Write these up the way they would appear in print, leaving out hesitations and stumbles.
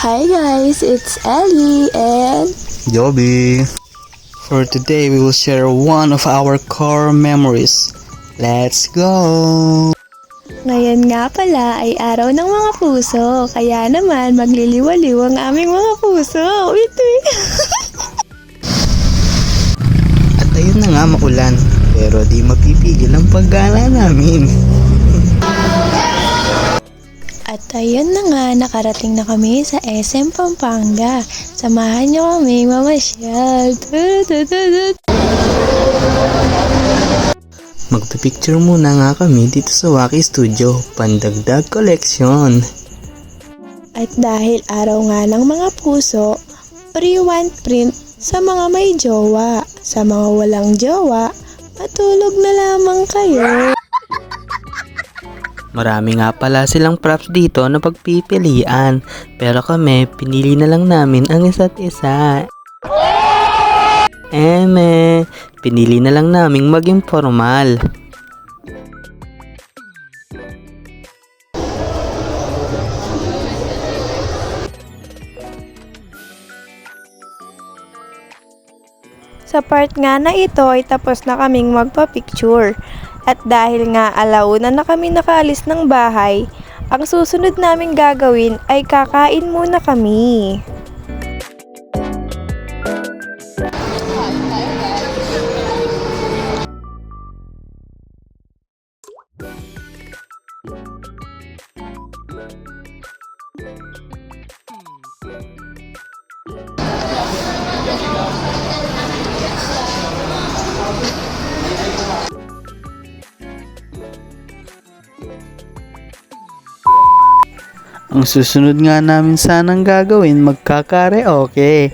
Hi guys, it's Ellie and Joby. For today, we will share one of our core memories. Let's go! ngayon nga pala ay araw ng mga puso, kaya naman magliliwaliw ang aming mga puso. At ayun na nga maulan, pero di mapipigil ang paggala namin. At ayun na nga, nakarating na kami sa SM Pampanga. Samahan niyo kami mamasyal. Magpipicture muna nga kami dito sa Waki Studio, pandagdag collection. At dahil araw nga ng mga puso, pre-want print sa mga may jowa. Sa mga walang jowa, matulog na lamang kayo. Marami nga pala silang props dito na pagpipilian, pero kami pinili na lang namin ang isa't isa. Pinili na lang naming maging formal. Sa part nga na ito ay tapos na kaming magpa-picture. At dahil nga alauna na kami nakaalis ng bahay, ang susunod naming gagawin ay kakain muna kami. Ang susunod nga namin sanang gagawin, magkakaraoke.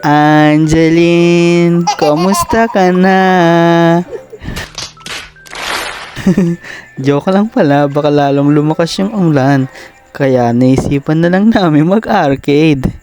Angeline, kumusta ka na? Joke lang pala, baka lalong lumakas yung ulan. Kaya naisipan na lang namin mag-arcade.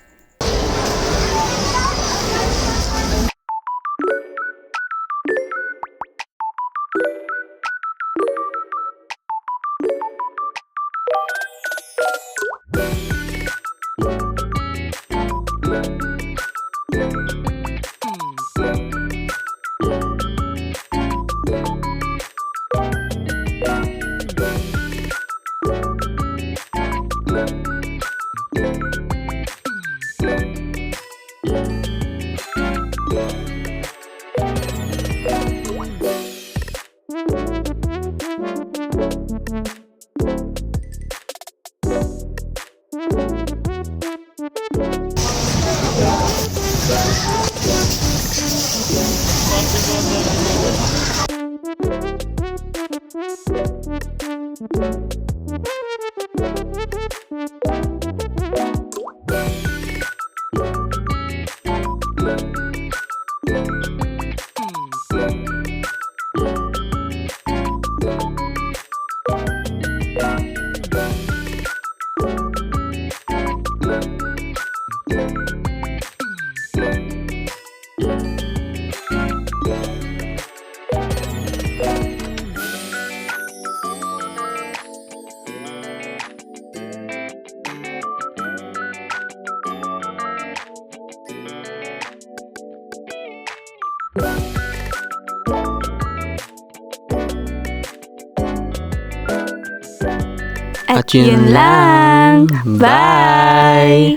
At yun lang. Bye!